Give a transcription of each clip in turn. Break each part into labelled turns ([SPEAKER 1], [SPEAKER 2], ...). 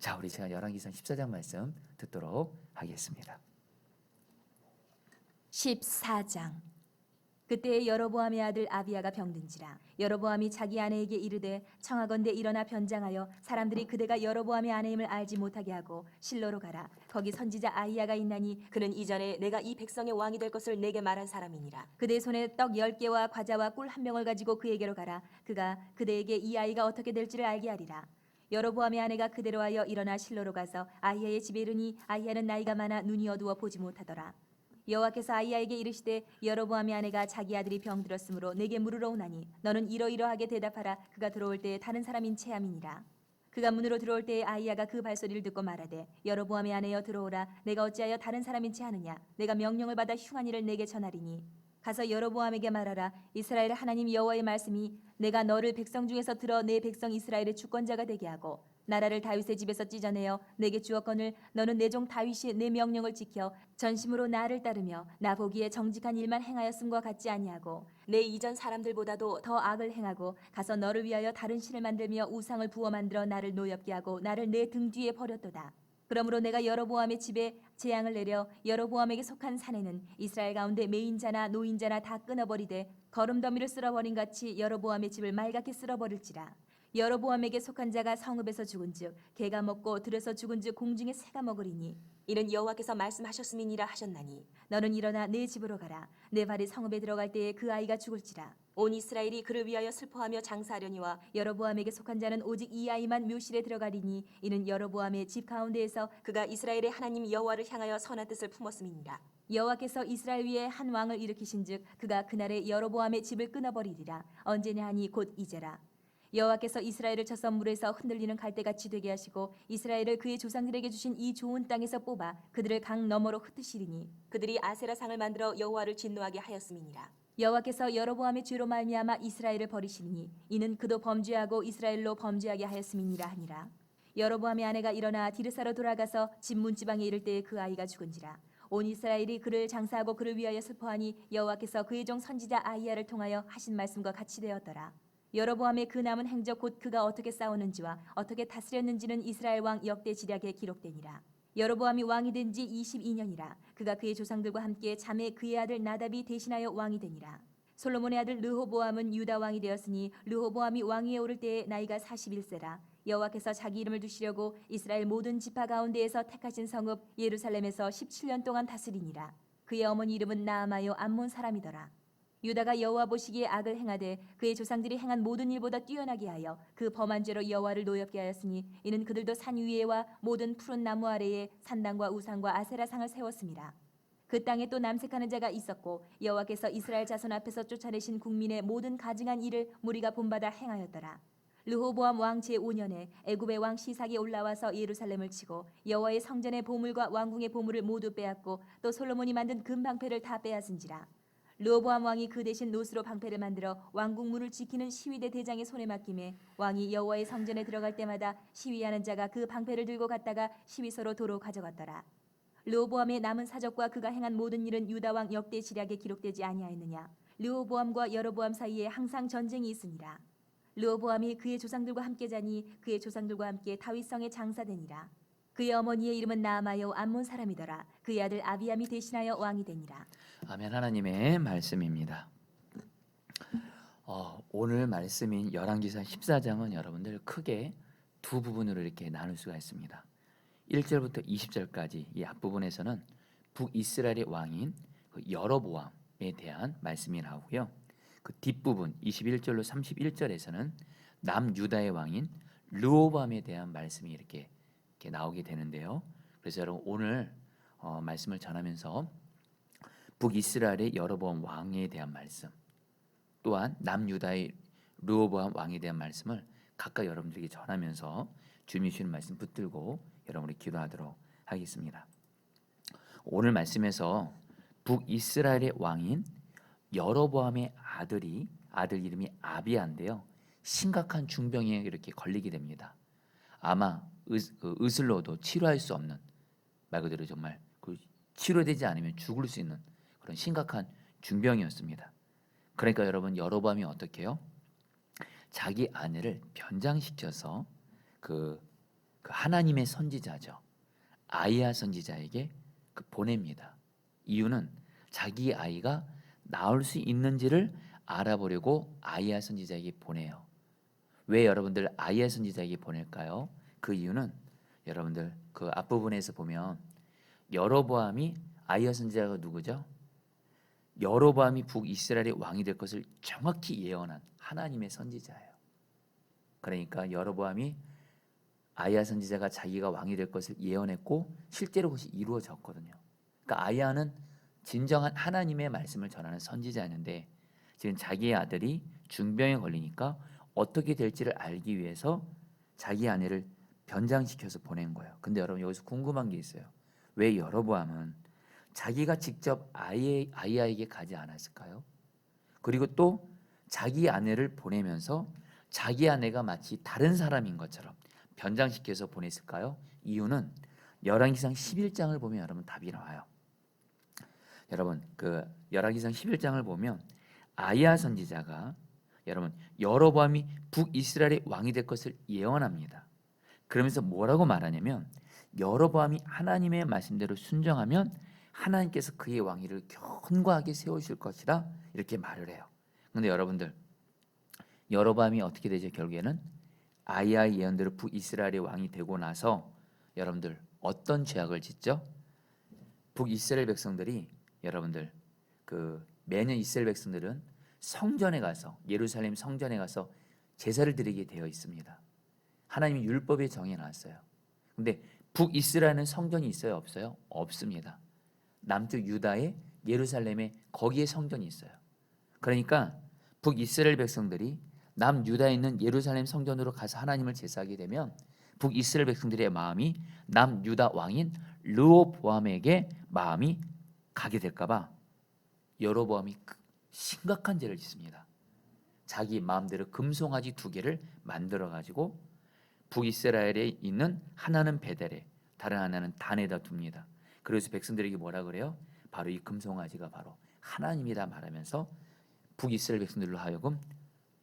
[SPEAKER 1] 자, 우리 제가 열왕기상 14장 말씀 듣도록 하겠습니다.
[SPEAKER 2] 14장. 그때 여로보암의 아들 아비야가 병든지라. 여로보암이 자기 아내에게 이르되 청하건대 일어나 변장하여 사람들이 그대가 여로보암의 아내임을 알지 못하게 하고 실로로 가라. 거기 선지자 아히야가 있나니 그는 이전에 내가 이 백성의 왕이 될 것을 내게 말한 사람이니라. 그대 손에 떡 10개와 과자와 꿀 한 병을 가지고 그에게로 가라. 그가 그대에게 이 아이가 어떻게 될지를 알게 하리라. 여로보암의 아내가 그대로 하여 일어나 실로로 가서 아히야의 집에 이르니 아히야는 나이가 많아 눈이 어두워 보지 못하더라. 여호와께서 아히야에게 이르시되 여로보암의 아내가 자기 아들이 병들었으므로 내게 물으러 오나니 너는 이러이러하게 대답하라. 그가 들어올 때에 다른 사람인 체함이니라. 그가 문으로 들어올 때에 아히야가 그 발소리를 듣고 말하되 여로보암의 아내여 들어오라. 내가 어찌하여 다른 사람인 채 하느냐. 내가 명령을 받아 흉한 일을 내게 전하리니 가서 여로보암에게 말하라. 이스라엘 하나님 여호와의 말씀이 내가 너를 백성 중에서 들어 내 백성 이스라엘의 주권자가 되게 하고 나라를 다윗의 집에서 찢어내어 내게 주었거늘 너는 내 종 다윗이 내 명령을 지켜 전심으로 나를 따르며 나 보기에 정직한 일만 행하였음과 같지 아니하고 내 이전 사람들보다도 더 악을 행하고 가서 너를 위하여 다른 신을 만들며 우상을 부어 만들어 나를 노엽게 하고 나를 내 등 뒤에 버렸도다. 그러므로 내가 여로보암의 집에 재앙을 내려 여로보암에게 속한 산에는 이스라엘 가운데 매인자나 노인자나 다 끊어버리되 거름더미를 쓸어버린 같이 여로보암의 집을 말갛게 쓸어버릴지라. 여로보암에게 속한 자가 성읍에서 죽은즉 개가 먹고 들에서 죽은즉 공중에 새가 먹으리니 이는 여호와께서 말씀하셨음이니라 하셨나니 너는 일어나 내 집으로 가라. 내 발이 성읍에 들어갈 때에 그 아이가 죽을지라. 온 이스라엘이 그를 위하여 슬퍼하며 장사하려니와 여로보암에게 속한 자는 오직 이 아이만 묘실에 들어가리니 이는 여로보암의 집 가운데에서 그가 이스라엘의 하나님 여호와를 향하여 선한 뜻을 품었음이니라. 여호와께서 이스라엘 위에 한 왕을 일으키신즉 그가 그날에 여로보암의 집을 끊어버리리라. 언제냐 하니 곧 이제라. 여호와께서 이스라엘을 쳐서 물에서 흔들리는 갈대같이 되게 하시고 이스라엘을 그의 조상들에게 주신 이 좋은 땅에서 뽑아 그들을 강 너머로 흩으시리니 그들이 아세라 상을 만들어 여호와를 진노하게 하였음이니라. 여호와께서 여로보암의 죄로 말미암아 이스라엘을 버리시니 이는 그도 범죄하고 이스라엘로 범죄하게 하였음이니라 하니라. 여로보암의 아내가 일어나 디르사로 돌아가서 집 문지방에 이를 때에 그 아이가 죽은지라. 온 이스라엘이 그를 장사하고 그를 위하여 슬퍼하니 여호와께서 그의 종 선지자 아히야를 통하여 하신 말씀과 같이 되었더라. 여로보암의 그 남은 행적 곧 그가 어떻게 싸우는지와 어떻게 다스렸는지는 이스라엘 왕 역대 지략에 기록되니라. 여로보암이 왕이 된 지 22년이라. 그가 그의 조상들과 함께 자매 그의 아들 나답이 대신하여 왕이 되니라. 솔로몬의 아들 르호보암은 유다 왕이 되었으니 르호보암이 왕위에 오를 때에 나이가 41세라. 여호와께서 자기 이름을 두시려고 이스라엘 모든 지파 가운데에서 택하신 성읍 예루살렘에서 17년 동안 다스리니라. 그의 어머니 이름은 나아마요 암몬 사람이더라. 유다가 여호와 보시기에 악을 행하되 그의 조상들이 행한 모든 일보다 뛰어나게 하여 그 범한 죄로 여호와를 노엽게 하였으니 이는 그들도 산 위에와 모든 푸른 나무 아래에 산당과 우상과 아세라상을 세웠습니다. 그 땅에 또 남색하는 자가 있었고 여호와께서 이스라엘 자손 앞에서 쫓아내신 국민의 모든 가증한 일을 무리가 본받아 행하였더라. 르호보암 왕 제5년에 애굽의 왕 시삭이 올라와서 예루살렘을 치고 여호와의 성전의 보물과 왕궁의 보물을 모두 빼앗고 또 솔로몬이 만든 금방패를 다 빼앗은지라. 르호보암 왕이 그 대신 노스로 방패를 만들어 왕궁 문을 지키는 시위대 대장의 손에 맡김에 왕이 여호와의 성전에 들어갈 때마다 시위하는 자가 그 방패를 들고 갔다가 시위소로 도로 가져갔더라. 르호보암의 남은 사적과 그가 행한 모든 일은 유다 왕 역대 지략에 기록되지 아니하였느냐. 르호보암과 여로보암 사이에 항상 전쟁이 있으니라. 르호보암이 그의 조상들과 함께 자니 그의 조상들과 함께 다윗성에 장사되니라. 그의 어머니의 이름은 나아마요 암몬 사람이더라. 그의 아들 아비암이 대신하여 왕이 되니라.
[SPEAKER 1] 아멘. 하나님의 말씀입니다. 오늘 말씀인 열왕기상 14장은 여러분들 크게 두 부분으로 이렇게 나눌 수가 있습니다. 1절부터 20절까지 이 앞부분에서는 북이스라엘의 왕인 여로보암에 대한 말씀이 나오고요. 그 뒷부분 21절로 31절에서는 남유다의 왕인 르호보암에 대한 말씀이 이렇게 나오게 되는데요. 그래서 여러분 오늘 말씀을 전하면서 북이스라엘의 여로보암 왕에 대한 말씀, 또한 남유다의 르호보암 왕에 대한 말씀을 각각 여러분들에게 전하면서 주님이 주시는 말씀 붙들고 여러분이 기도하도록 하겠습니다. 오늘 말씀에서 북이스라엘의 왕인 여로보암의 아들 이름이 아비야인데요. 심각한 중병에 이렇게 걸리게 됩니다. 아마 의술로도 치료할 수 없는, 말 그대로 정말 치료되지 않으면 죽을 수 있는 그런 심각한 중병이었습니다. 그러니까 여러분 여로보암이 어떻게 해요? 자기 아내를 변장시켜서 그 그 하나님의 선지자죠. 아이야 선지자에게 그 보냅니다. 이유는 자기 아이가 나올 수 있는지를 알아보려고 아이야 선지자에게 보내요. 왜 여러분들 아이야 선지자에게 보낼까요? 그 이유는 여러분들 그 앞부분에서 보면 여로보암이 아이야 선지자가 누구죠? 여로보암이 북이스라엘의 왕이 될 것을 정확히 예언한 하나님의 선지자예요. 그러니까 여로보암이 아이야 선지자가 자기가 왕이 될 것을 예언했고 실제로 그것이 이루어졌거든요. 그러니까 아이야는 진정한 하나님의 말씀을 전하는 선지자였는데 지금 자기의 아들이 중병에 걸리니까 어떻게 될지를 알기 위해서 자기 아내를 변장시켜서 보낸 거예요. 근데 여러분 여기서 궁금한 게 있어요. 왜 여로보암은 자기가 직접 아이야에게 가지 않았을까요? 그리고 또 자기 아내를 보내면서 자기 아내가 마치 다른 사람인 것처럼 변장시켜서 보냈을까요? 이유는 열왕기상 11장을 보면 여러분 답이 나와요. 여러분 그 열왕기상 11장을 보면 아이야 선지자가 여러분 여로보암이 북이스라엘의 왕이 될 것을 예언합니다. 그러면서 뭐라고 말하냐면 여로보암이 하나님의 말씀대로 순종하면 하나님께서 그의 왕위를 견고하게 세우실 것이라 이렇게 말을 해요. 그런데 여러분들 여로보암이 어떻게 되죠? 결국에는 아이야의 예언대로 북이스라엘의 왕이 되고 나서 여러분들 어떤 죄악을 짓죠? 북이스라엘 백성들이 여러분들 그 매년 이스라엘 백성들은 성전에 가서 예루살렘 성전에 가서 제사를 드리게 되어 있습니다. 하나님이 율법에 정해 놨어요. 근데 북이스라엘은 성전이 있어요, 없어요? 없습니다. 남쪽 유다의 예루살렘에 거기에 성전이 있어요. 그러니까 북이스라엘 백성들이 남유다에 있는 예루살렘 성전으로 가서 하나님을 제사하게 되면 북이스라엘 백성들의 마음이 남유다 왕인 르호보암에게 마음이 가게 될까봐 여로보암이 심각한 죄를 짓습니다. 자기 마음대로 금송아지 2개를 만들어 가지고 북이스라엘에 있는 하나는 베델에 다른 하나는 단에다 둡니다. 그래서 백성들에게 뭐라 그래요? 바로 이 금송아지가 바로 하나님이다 말하면서 북이스라엘 백성들로 하여금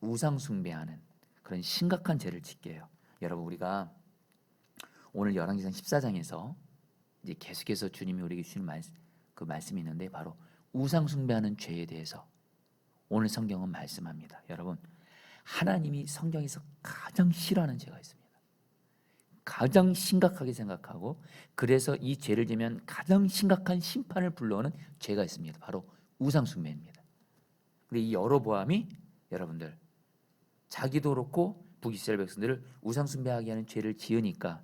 [SPEAKER 1] 우상 숭배하는 그런 심각한 죄를 짓게 해요. 여러분 우리가 오늘 열왕기상 14장에서 이제 계속해서 주님이 우리에게 주신 그 말씀이 있는데 바로 우상 숭배하는 죄에 대해서 오늘 성경은 말씀합니다. 여러분 하나님이 성경에서 가장 싫어하는 죄가 있습니다. 가장 심각하게 생각하고 그래서 이 죄를 지면 가장 심각한 심판을 불러오는 죄가 있습니다. 바로 우상 숭배입니다. 근데 이 여로보암이 여러분들 자기도 그렇고 북이스라엘 백성들을 우상 숭배하게 하는 죄를 지으니까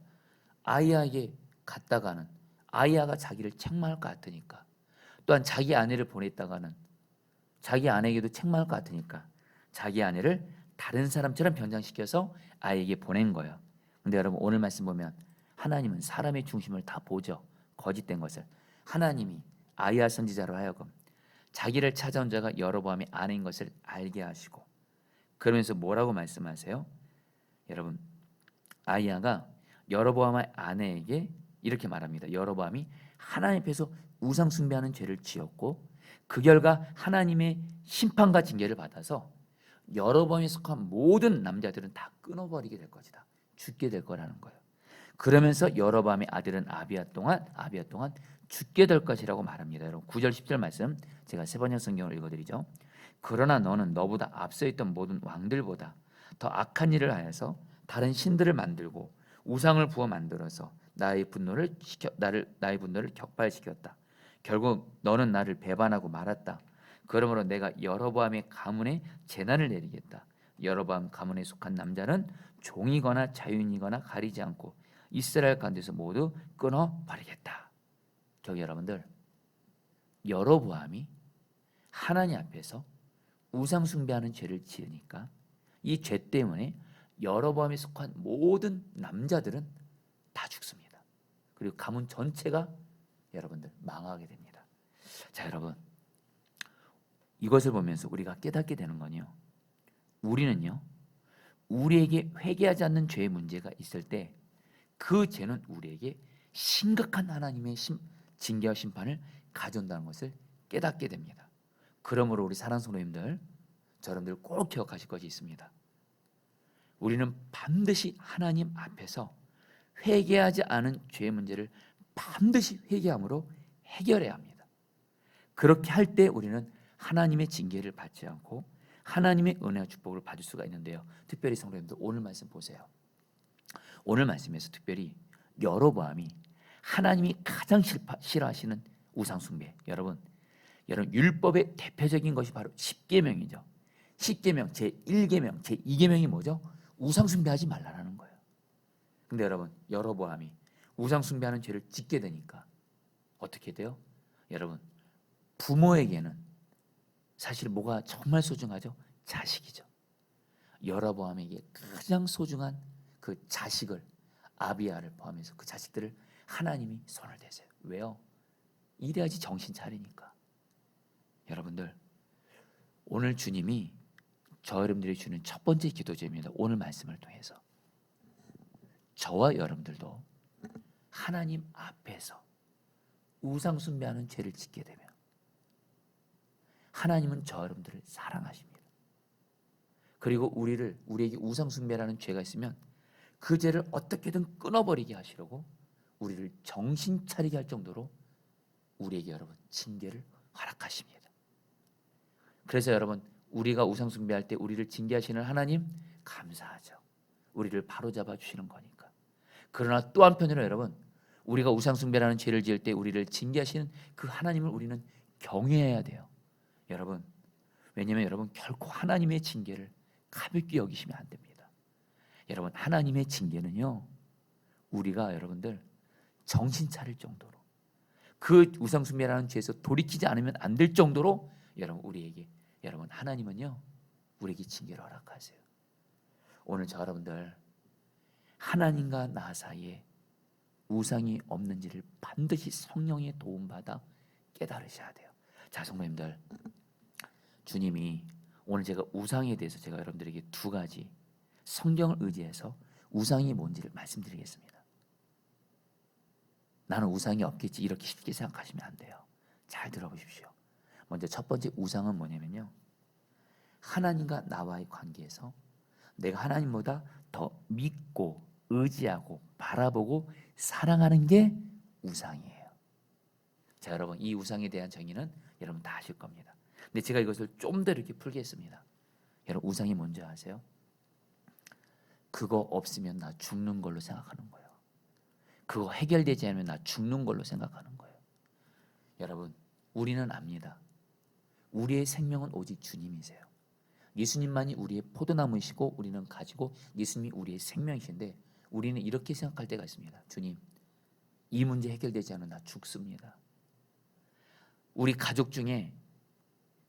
[SPEAKER 1] 아이야에게 갔다가는 아이야가 자기를 책망할 것 같으니까 또한 자기 아내를 보냈다가는 자기 아내에게도 책망할 것 같으니까 자기 아내를 다른 사람처럼 변장시켜서 아이에게 보낸 거예요. 근데 여러분 오늘 말씀 보면 하나님은 사람의 중심을 다 보죠. 거짓된 것을 하나님이 아이야 선지자로 하여금 자기를 찾아온 자가 여로보암의 아내인 것을 알게 하시고 그러면서 뭐라고 말씀하세요? 여러분 아이야가 여로보암의 아내에게 이렇게 말합니다. 여로보암이 하나님 앞에서 우상 숭배하는 죄를 지었고 그 결과 하나님의 심판과 징계를 받아서 여로보암에 속한 모든 남자들은 다 끊어버리게 될 것이다. 죽게 될 거라는 거예요. 그러면서 여로보암의 아들은 아비야 또한 죽게 될 것이라고 말합니다. 여러분 9절 10절 말씀 제가 세 번역 성경을 읽어드리죠. 그러나 너는 너보다 앞서 있던 모든 왕들보다 더 악한 일을 하여서 다른 신들을 만들고 우상을 부어 만들어서 나의 분노를 격발시켰다. 결국 너는 나를 배반하고 말았다. 그러므로 내가 여로보암의 가문에 재난을 내리겠다. 여로보암 가문에 속한 남자는 종이거나 자유인이거나 가리지 않고 이스라엘 가운데서 모두 끊어버리겠다. 저기 여러분들 여로보암이 하나님 앞에서 우상 숭배하는 죄를 지으니까 이 죄 때문에 여로보암에 속한 모든 남자들은 다 죽습니다. 그리고 가문 전체가 여러분들 망하게 됩니다. 자 여러분 이것을 보면서 우리가 깨닫게 되는 건요. 우리는요. 우리에게 회개하지 않는 죄의 문제가 있을 때 그 죄는 우리에게 심각한 하나님의 징계와 심판을 가져온다는 것을 깨닫게 됩니다. 그러므로 우리 사랑하는 성도님들 여러분들 꼭 기억하실 것이 있습니다. 우리는 반드시 하나님 앞에서 회개하지 않은 죄의 문제를 반드시 회개함으로 해결해야 합니다. 그렇게 할 때 우리는 하나님의 징계를 받지 않고 하나님의 은혜와 축복을 받을 수가 있는데요. 특별히 성도님들 오늘 말씀 보세요. 오늘 말씀에서 특별히 여로보암이 하나님이 가장 싫어하시는 우상 숭배. 여러분 율법의 대표적인 것이 바로 십계명이죠. 십계명 제1계명 제2계명이 뭐죠? 우상 숭배하지 말라는 거예요. 근데 여러분 여로보암이 우상 숭배하는 죄를 짓게 되니까 어떻게 돼요? 여러분 부모에게는 사실 뭐가 정말 소중하죠? 자식이죠. 여로보암에게 가장 소중한 그 자식을 아비야를 포함해서 그 자식들을 하나님이 손을 대세요. 왜요? 이래야지 정신 차리니까. 여러분들 오늘 주님이 저 여러분들이 주는 첫 번째 기도 제목입니다. 오늘 말씀을 통해서 저와 여러분들도 하나님 앞에서 우상 숭배하는 죄를 짓게 되면 하나님은 저 여러분들을 사랑하십니다. 그리고 우리에게 우상 숭배라는 죄가 있으면 그 죄를 어떻게든 끊어버리게 하시려고 우리를 정신 차리게 할 정도로 우리에게 여러분 징계를 허락하십니다. 그래서 여러분 우리가 우상 숭배할 때 우리를 징계하시는 하나님 감사하죠. 우리를 바로잡아 주시는 거니까. 그러나 또 한편으로 여러분 우리가 우상 숭배라는 죄를 지을 때 우리를 징계하시는 그 하나님을 우리는 경외해야 돼요. 여러분 왜냐하면 여러분 결코 하나님의 징계를 가볍게 여기시면 안 됩니다. 여러분 하나님의 징계는요 우리가 여러분들 정신 차릴 정도로 그 우상 숭배라는 죄에서 돌이키지 않으면 안 될 정도로 여러분 하나님은요 우리에게 징계를 허락하세요. 오늘 저 여러분들 하나님과 나 사이에 우상이 없는지를 반드시 성령의 도움받아 깨달으셔야 돼요. 자 성도님들 주님이 오늘 제가 우상에 대해서 제가 여러분들에게 두 가지 성경을 의지해서 우상이 뭔지를 말씀드리겠습니다. 나는 우상이 없겠지 이렇게 쉽게 생각하시면 안 돼요. 잘 들어보십시오. 먼저 첫 번째 우상은 뭐냐면요 하나님과 나와의 관계에서 내가 하나님보다 더 믿고 의지하고 바라보고 사랑하는 게 우상이에요. 자 여러분 이 우상에 대한 정의는 여러분 다 아실 겁니다. 근데 제가 이것을 좀 더 이렇게 풀겠습니다. 여러분 우상이 뭔지 아세요? 그거 없으면 나 죽는 걸로 생각하는 거예요. 그거 해결되지 않으면 나 죽는 걸로 생각하는 거예요. 여러분 우리는 압니다. 우리의 생명은 오직 주님이세요. 예수님만이 우리의 포도나무이시고 우리는 가지고 예수님이 우리의 생명이신데 우리는 이렇게 생각할 때가 있습니다. 주님 이 문제 해결되지 않으면 나 죽습니다. 우리 가족 중에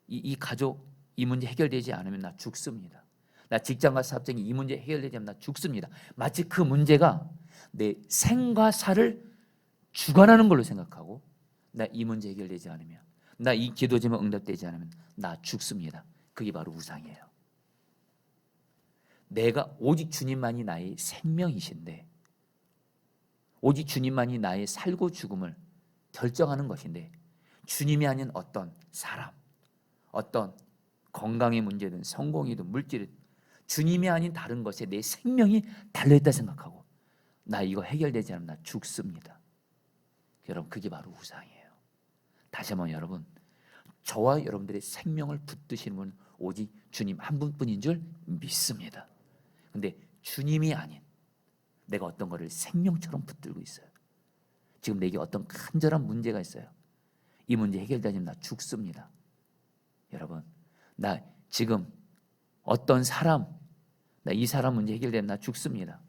[SPEAKER 1] 이 가족 이 문제 해결되지 않으면 나 죽습니다. 나 직장과 사업장이 이 문제 해결되지 않으면 나 죽습니다. 마치 그 문제가 내 생과 사를 주관하는 걸로 생각하고 나 이 문제 해결되지 않으면 나 이 기도 제목 응답되지 않으면 나 죽습니다. 그게 바로 우상이에요. 내가 오직 주님만이 나의 생명이신데 오직 주님만이 나의 살고 죽음을 결정하는 것인데 주님이 아닌 어떤 사람 어떤 건강의 문제든 성공이든 물질이든 주님이 아닌 다른 것에 내 생명이 달려있다 생각하고 나 이거 해결되지 않으면 나 죽습니다. 여러분 그게 바로 우상이에요. 다시 한번 여러분 저와 여러분들의 생명을 붙드시는 분은 오직 주님 한 분뿐인 줄 믿습니다. 근데 주님이 아닌 내가 어떤 거를 생명처럼 붙들고 있어요. 지금 내게 어떤 간절한 문제가 있어요. 이 문제 해결되지 않으면 나 죽습니다. 여러분 나 지금 어떤 사람 나 이 사람 문제 해결되면 나 죽습니다.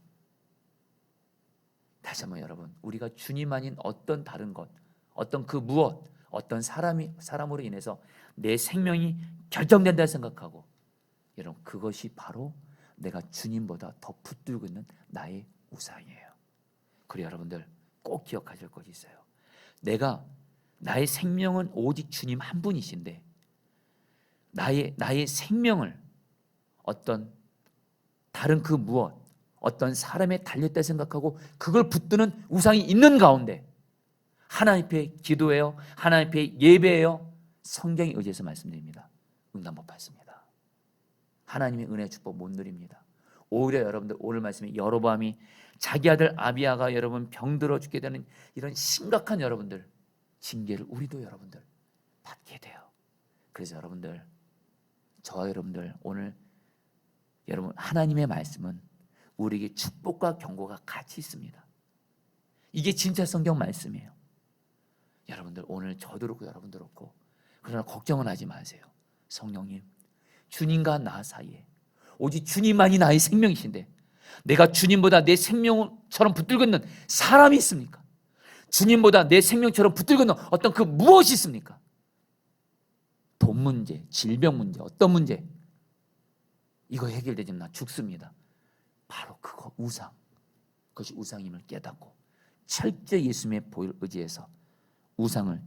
[SPEAKER 1] 다시 한번 여러분 우리가 주님 아닌 어떤 다른 것 어떤 그 무엇 어떤 사람으로 인해서 내 생명이 결정된다 생각하고 여러분 그것이 바로 내가 주님보다 더 붙들고 있는 나의 우상이에요. 그리고 여러분들 꼭 기억하실 것이 있어요. 나의 생명은 오직 주님 한 분이신데 나의 생명을 어떤 다른 그 무엇 어떤 사람에 달렸다 생각하고 그걸 붙드는 우상이 있는 가운데 하나님 앞에 기도해요. 하나님 앞에 예배해요. 성경에 의지해서 말씀드립니다. 응답 못 받습니다. 하나님의 은혜 축복 못 누립니다. 오히려 여러분들 오늘 말씀에 여로보암이 자기 아들 아비야가 여러분 병들어 죽게 되는 이런 심각한 여러분들 징계를 우리도 여러분들 받게 돼요. 그래서 여러분들, 저와 여러분들 오늘 여러분 하나님의 말씀은 우리에게 축복과 경고가 같이 있습니다. 이게 진짜 성경 말씀이에요. 여러분들 오늘 저도 그렇고 여러분도 그렇고, 그러나 걱정은 하지 마세요. 성령님, 주님과 나 사이에 오직 주님만이 나의 생명이신데 내가 주님보다 내 생명처럼 붙들고 있는 사람이 있습니까? 주님보다 내 생명처럼 붙들고 있는 어떤 그 무엇이 있습니까? 돈 문제, 질병 문제, 어떤 문제, 이거 해결되지면 나 죽습니다. 바로 그거 우상, 그것이 우상임을 깨닫고 철저히 예수님의 보혈 의지해서 우상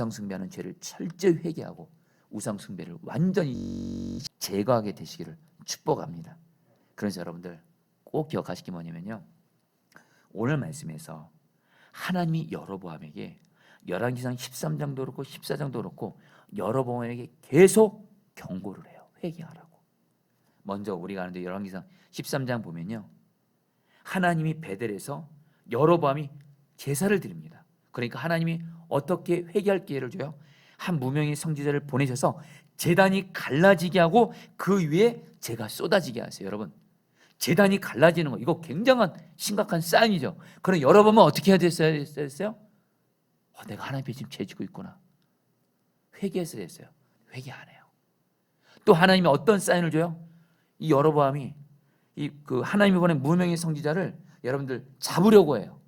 [SPEAKER 1] 숭배하는 죄를 철저히 회개하고 우상 숭배를 완전히 제거하게 되시기를 축복합니다. 그래서 여러분들 꼭 기억하실 게 뭐냐면요, 오늘 말씀에서 하나님이 여로보암에게 열왕기상 13장도 그렇고 14장도 그렇고 여로보암에게 계속 경고를 해요. 회개하라고. 먼저 우리가 아는데 열왕기상 13장 보면요, 하나님이 베델에서 여로보암이 제사를 드립니다. 그러니까 하나님이 어떻게 회개할 기회를 줘요? 한 무명의 선지자를 보내셔서 제단이 갈라지게 하고 그 위에 재가 쏟아지게 하세요. 여러분, 제단이 갈라지는 거, 이거 굉장한 심각한 사인이죠. 그럼 여러분은 어떻게 해야 됐어요? 내가 하나님 앞에 지금 죄지고 있구나. 회개했어야 됐어요. 회개 안 해요. 또 하나님이 어떤 사인을 줘요? 이 여로보암이 그 하나님이 보낸 무명의 선지자를 여러분들 잡으려고 해요.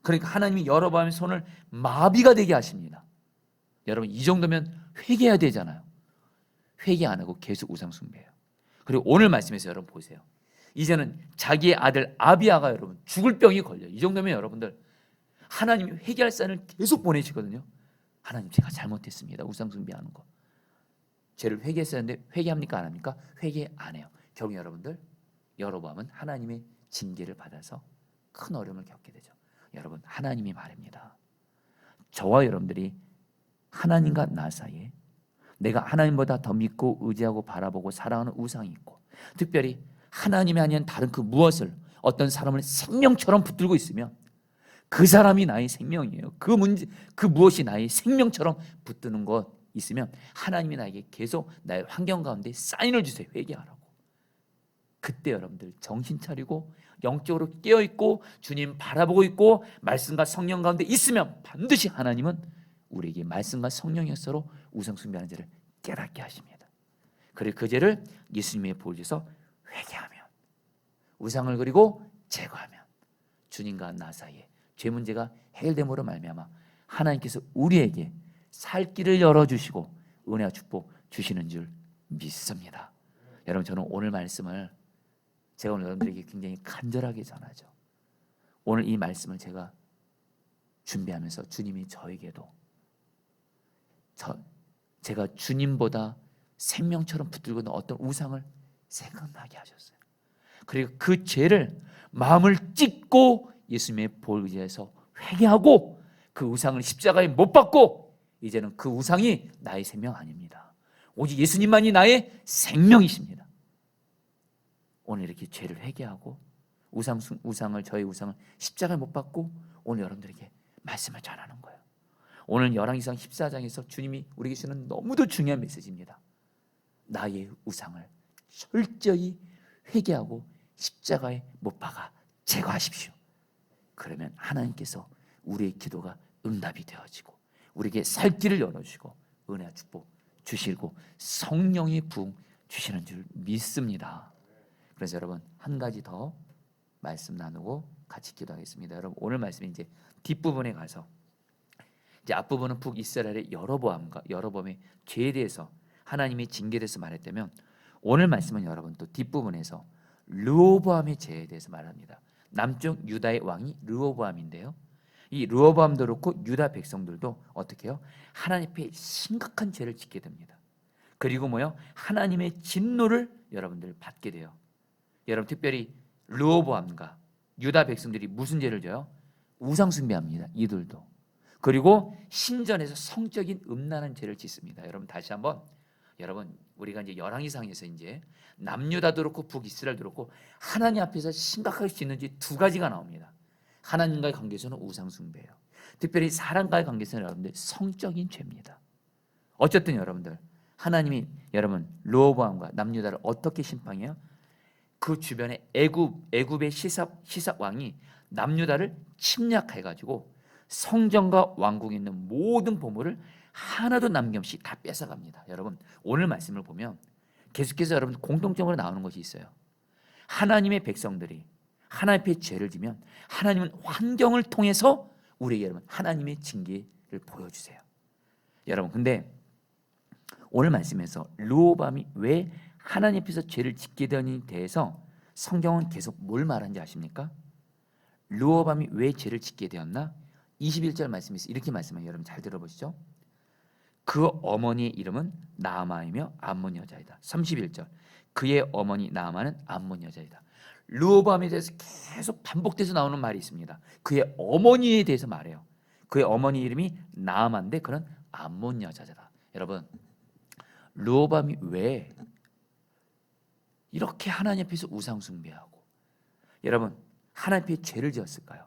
[SPEAKER 1] 그러니까 하나님이 여로보암의 손을 마비가 되게 하십니다. 여러분, 이 정도면 회개해야 되잖아요. 회개 안 하고 계속 우상 숭배해요. 그리고 오늘 말씀에서 여러분 보세요. 이제는 자기의 아들 아비야가 여러분 죽을 병이 걸려요. 이 정도면 여러분들 하나님이 회개할 사인을 계속 보내시거든요. 하나님, 제가 잘못했습니다. 우상 숭배하는 거. 죄를 회개했어야 하는데 회개합니까? 안 합니까? 회개 안 해요. 결국 여러분들, 여로보암은 하나님의 징계를 받아서 큰 어려움을 겪게 되죠. 여러분, 하나님이 말입니다. 저와 여러분들이 하나님과 나 사이에 내가 하나님보다 더 믿고 의지하고 바라보고 사랑하는 우상이 있고, 특별히 하나님이 아닌 다른 그 무엇을, 어떤 사람을 생명처럼 붙들고 있으면 그 사람이 나의 생명이에요. 그 문제, 그 무엇이 나의 생명처럼 붙드는 것 있으면 하나님이 나에게 계속 나의 환경 가운데 사인을 주세요. 회개하라고. 그때 여러분들 정신 차리고 영적으로 깨어있고 주님 바라보고 있고 말씀과 성령 가운데 있으면 반드시 하나님은 우리에게 말씀과 성령의 서로 우상 숭배하는 죄를 깨닫게 하십니다. 그리고 그 죄를 예수님의 보혈에서 회개하면, 우상을 그리고 제거하면 주님과 나 사이에 죄 문제가 해결됨으로 말미암아 하나님께서 우리에게 살 길을 열어주시고 은혜와 축복 주시는 줄 믿습니다. 여러분, 저는 오늘 말씀을 제가 오늘 여러분들에게 굉장히 간절하게 전하죠. 오늘 이 말씀을 제가 준비하면서 주님이 저에게도 제가 주님보다 생명처럼 붙들고 있는 어떤 우상을 생각나게 하셨어요. 그리고 그 죄를 마음을 찢고 예수님의 보혈 의지해서 회개하고 그 우상을 십자가에 못 박고 이제는 그 우상이 나의 생명 아닙니다. 오직 예수님만이 나의 생명이십니다. 오늘 이렇게 죄를 회개하고 저의 우상을 십자가에 못 박고 오늘 여러분들에게 말씀을 전하는 거예요. 오늘 열왕기상 14장에서 주님이 우리에게 주는 너무도 중요한 메시지입니다. 나의 우상을 철저히 회개하고 십자가에 못 박아 제거하십시오. 그러면 하나님께서 우리의 기도가 응답이 되어지고 우리에게 살 길을 열어주시고 은혜와 축복 주시고 성령의 부흥 주시는 줄 믿습니다. 그래서 여러분, 한 가지 더 말씀 나누고 같이 기도하겠습니다. 여러분, 오늘 말씀이 이제 뒷부분에 가서 이제 앞부분은 북이스라엘의 여로보암의 죄에 대해서 하나님의 징계에 대해서 말했다면, 오늘 말씀은 여러분 또 뒷부분에서 르호보암의 죄에 대해서 말합니다. 남쪽 유다의 왕이 르호보암인데요, 이 르호보암도 그렇고 유다 백성들도 어떻게 해요? 하나님 앞에 심각한 죄를 짓게 됩니다. 그리고 뭐요? 하나님의 진노를 여러분들 받게 돼요. 여러분, 특별히 르호보암과 유다 백성들이 무슨 죄를 져요? 우상 숭배합니다. 이들도. 그리고 신전에서 성적인 음란한 죄를 짓습니다. 여러분, 다시 한번 여러분 우리가 이제 열왕기상에서 이제 남유다도 그렇고 북이스라엘도 그렇고 하나님 앞에서 심각하게 짓는 죄 두 가지가 나옵니다. 하나님과의 관계에서는 우상숭배예요. 특별히 사람과의 관계에서는 여러분들 성적인 죄입니다. 어쨌든 여러분들 하나님이 여러분 르호보암과 남유다를 어떻게 심판해요? 그 주변에 애굽의 시삭 왕이 남유다를 침략해가지고 성전과 왕궁에 있는 모든 보물을 하나도 남김없이 다 뺏어갑니다. 여러분 오늘 말씀을 보면 계속해서 여러분 공통점으로 나오는 것이 있어요. 하나님의 백성들이 하나님 앞에 죄를 지면 하나님은 환경을 통해서 우리에게 여러분 하나님의 징계를 보여주세요. 여러분 근데 오늘 말씀에서 르호보암이 왜 하나님 앞에서 죄를 짓게 되는지에 대해서 성경은 계속 뭘 말하는지 아십니까? 르호보암이 왜 죄를 짓게 되었나? 21절 말씀에서 이렇게 말씀해요. 여러분 잘 들어보시죠. 그 어머니의 이름은 나아마이며 암몬 여자이다. 31절 그의 어머니 나아마는 암몬 여자이다. 르호보암에 대해서 계속 반복돼서 나오는 말이 있습니다. 그의 어머니에 대해서 말해요. 그의 어머니 이름이 나아마인데 그는 암몬 여자다. 여러분 르호보암이 왜 이렇게 하나님 앞에서 우상 숭배하고 여러분 하나님 앞에 죄를 지었을까요?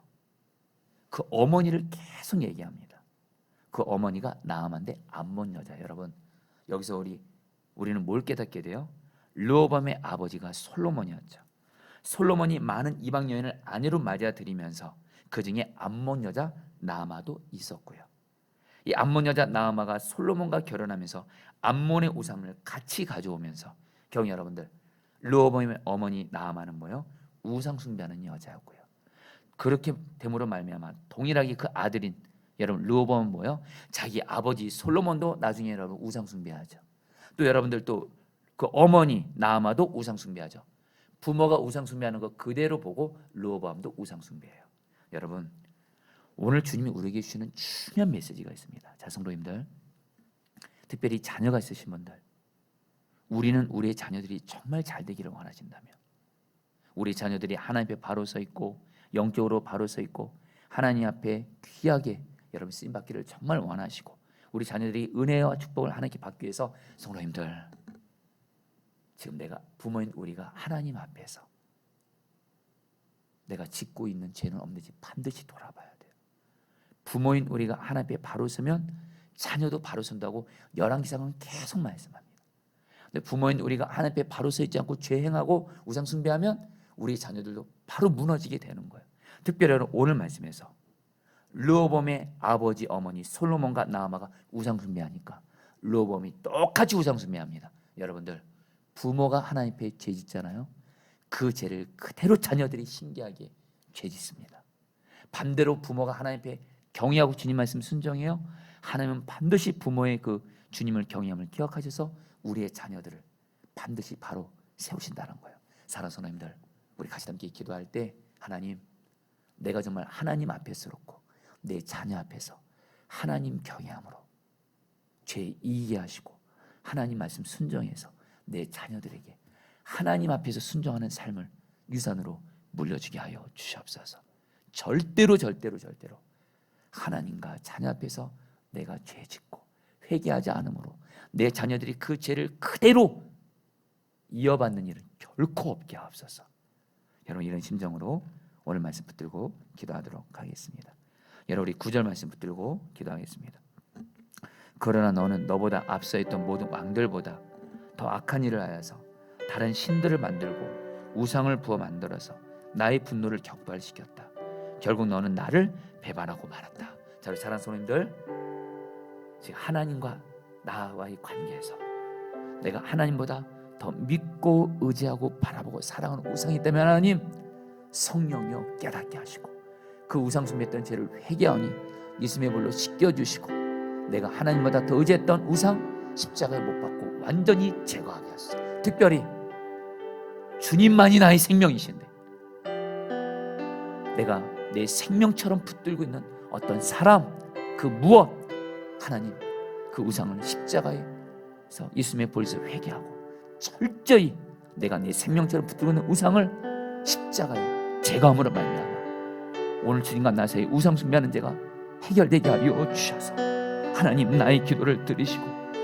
[SPEAKER 1] 그 어머니를 계속 얘기합니다. 그 어머니가 나아마인데 암몬 여자. 여러분 여기서 우리는 뭘 깨닫게 돼요? 르호보암의 아버지가 솔로몬이었죠. 솔로몬이 많은 이방 여인을 아내로 맞아들이면서 그 중에 암몬 여자 나아마도 있었고요. 이 암몬 여자 나아마가 솔로몬과 결혼하면서 암몬의 우상을 같이 가져오면서 경희 여러분들 르호보암의 어머니 나아마는 뭐요? 우상 숭배하는 여자였고요. 그렇게 됨으로 말미암아 동일하게 그 아들인 여러분 르호보암은 뭐요? 자기 아버지 솔로몬도 나중에 여러분 우상 숭배하죠. 또 여러분들 또 그 어머니 나아마도 우상 숭배하죠. 부모가 우상 숭배하는 거 그대로 보고 르호보암도 우상 숭배해요. 여러분 오늘 주님이 우리에게 주시는 중요한 메시지가 있습니다. 자 성도님들 특별히 자녀가 있으신 분들 우리는 우리의 자녀들이 정말 잘 되기를 원하신다면 우리 자녀들이 하나님 앞에 바로 서 있고 영적으로 바로 서 있고 하나님 앞에 귀하게 여러분 쓰임 받기를 정말 원하시고 우리 자녀들이 은혜와 축복을 하나님께 받기 위해서 성도님들 지금 내가 부모인 우리가 하나님 앞에서 내가 짓고 있는 죄는 없는지 반드시 돌아봐야 돼요. 부모인 우리가 하나님 앞에 바로 서면 자녀도 바로 선다고 열왕기상은 계속 말씀합니다. 근데 부모인 우리가 하나님 앞에 바로 서 있지 않고 죄 행하고 우상 숭배하면 우리 자녀들도 바로 무너지게 되는 거예요. 특별히 오늘 말씀에서 르호보암의 아버지 어머니 솔로몬과 나아마가 우상 숭배하니까 르호보암이 똑같이 우상 숭배합니다. 여러분들 부모가 하나님 앞에 죄 짓잖아요. 그 죄를 그대로 자녀들이 신기하게 죄 짓습니다. 반대로 부모가 하나님 앞에 경외하고 주님 말씀 순종해요. 하나님은 반드시 부모의 그 주님을 경외함을 기억하셔서 우리의 자녀들을 반드시 바로 세우신다는 거예요. 사랑하는 성도님들 우리 같이 함께 기도할 때 하나님 내가 정말 하나님 앞에서롭고 내 자녀 앞에서 하나님 경외함으로 죄 이기게 하시고 하나님 말씀 순종해서 내 자녀들에게 하나님 앞에서 순종하는 삶을 유산으로 물려주게 하여 주시옵소서. 절대로 하나님과 자녀 앞에서 내가 죄 짓고 회개하지 않으므로 내 자녀들이 그 죄를 그대로 이어받는 일은 결코 없게 하옵소서. 여러분 이런 심정으로 오늘 말씀 붙들고 기도하도록 하겠습니다. 여러분 우리 9절 말씀 붙들고 기도하겠습니다. 그러나 너는 너보다 앞서 있던 모든 왕들보다 더 악한 일을 하여서 다른 신들을 만들고 우상을 부어 만들어서 나의 분노를 격발시켰다. 결국 너는 나를 배반하고 말았다. 자, 우리 사랑하는 성도님들 지금 하나님과 나와의 관계에서 내가 하나님보다 더 믿고 의지하고 바라보고 사랑하는 우상이 있다면 하나님 성령이여 깨닫게 하시고 그 우상 숭배했던 죄를 회개하니 예수님의 불로 씻겨주시고 내가 하나님보다 더 의지했던 우상 십자가에 못 박고 완전히 제거하게 하소서. 특별히 주님만이 나의 생명이신데 내가 내 생명처럼 붙들고 있는 어떤 사람 그 무엇 하나님 그 우상을 십자가에서 예수님의 보혈에서 회개하고 철저히 내가 내 생명처럼 붙들고 있는 우상을 십자가에 제거함으로 말미암아 오늘 주님과 나 사이의 우상 숭배하는 죄가 해결되게 하여 주셔서 하나님 나의 기도를 들으시고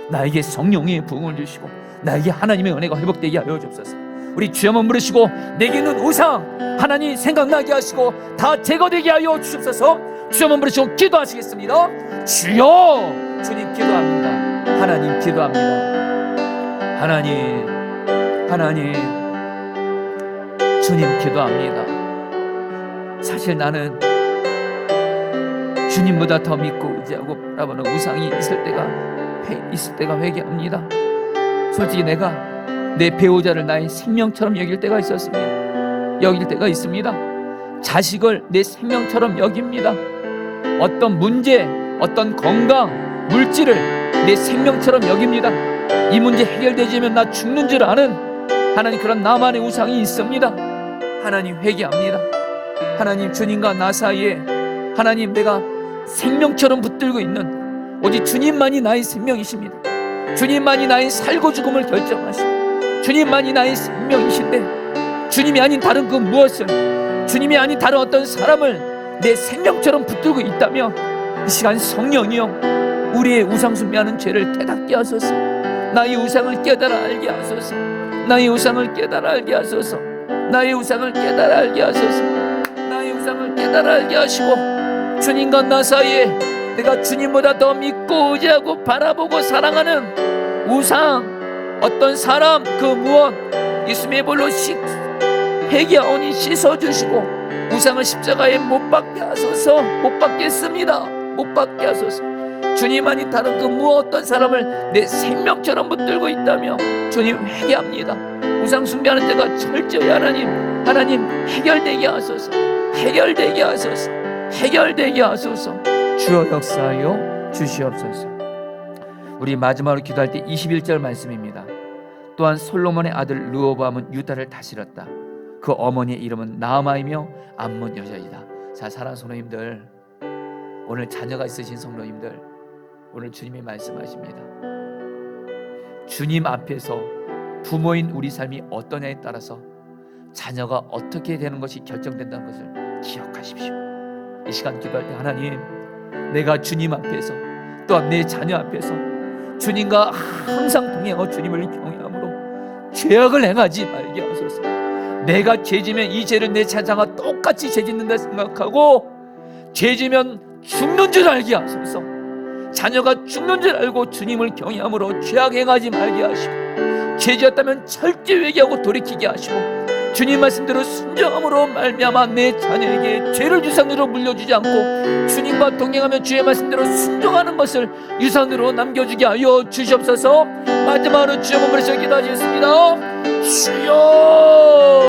[SPEAKER 1] 나에게 성령의 부흥을 주시고 나에게 하나님의 은혜가 회복되게 하여 주옵소서. 우리 주여 한번 부르시고 내게 있는 우상 하나님 생각나게 하시고 다 제거되게 하여 주옵소서. 주여 한번 부르시고 기도하시겠습니다. 주여, 주님 기도합니다. 하나님 기도합니다. 하나님 주님 기도합니다. 사실 나는 주님보다 더 믿고 의지하고 바라보는 우상이 있을 때가 회개합니다. 솔직히 내가 내 배우자를 나의 생명처럼 여길 때가 있습니다. 자식을 내 생명처럼 여깁니다. 어떤 문제, 어떤 건강, 물질을 내 생명처럼 여깁니다. 이 문제 해결되지면 나 죽는 줄 아는 하나님 그런 나만의 우상이 있습니다. 하나님 회개합니다. 하나님 주님과 나 사이에 하나님 내가 생명처럼 붙들고 있는 오직 주님만이 나의 생명이십니다. 주님만이 나의 살고 죽음을 결정하시고 주님만이 나의 생명이신데 주님이 아닌 다른 그 무엇을, 주님이 아닌 다른 어떤 사람을 내 생명처럼 붙들고 있다면 이 시간 성령이여 우리의 우상 숭배하는 죄를 깨닫게 하소서. 나의 우상을 깨달아 알게 하소서. 나의 우상을 깨달아 알게 하소서. 나의 우상을 깨달아 알게 하소서. 나의 우상을 깨달아 알게 하시고 주님과 나 사이에 내가 주님보다 더 믿고 의지하고 바라보고 사랑하는 우상, 어떤 사람, 그 무엇 예수님의 볼로 회개하오니 씻어주시고 우상을 십자가에 못 박게 하소서. 못 박겠습니다. 못 박게 하소서. 주님만이 다른 그 무엇 어떤 사람을 내 생명처럼 붙들고 있다며 주님 회개합니다. 우상 숭배하는 자가 철저히 하나님 해결되게 하소서. 해결되게 하소서. 해결되게 하소서. 주여 역사하여 주시옵소서. 우리 마지막으로 기도할 때 21절 말씀입니다. 또한 솔로몬의 아들 르호보암은 유다를 다스렸다. 그 어머니의 이름은 나아마이며 암몬 여자이다. 자, 사랑하는 성도님들, 오늘 자녀가 있으신 성도님들, 오늘 주님이 말씀하십니다. 주님 앞에서 부모인 우리 삶이 어떠냐에 따라서 자녀가 어떻게 되는 것이 결정된다는 것을 기억하십시오. 이 시간 기도할 때 하나님, 내가 주님 앞에서 또한 내 자녀 앞에서 주님과 항상 동행하고 주님을 경외함으로 죄악을 행하지 말게 하소서. 내가 죄지면 이 죄를 내 자녀가 똑같이 죄짓는다 생각하고 죄지면 죽는 줄 알게 하소서. 자녀가 죽는 줄 알고 주님을 경외함으로 죄악 행하지 말게 하시고 죄지었다면 철저히 회개하고 돌이키게 하시고 주님 말씀대로 순종함으로 말미암아 내 자녀에게 죄를 유산으로 물려주지 않고 주님과 동행하며 주의 말씀대로 순종하는 것을 유산으로 남겨주게 하여 주시옵소서. 마지막으로 주여 한번 부르시고 기도하시겠습니다. 주여.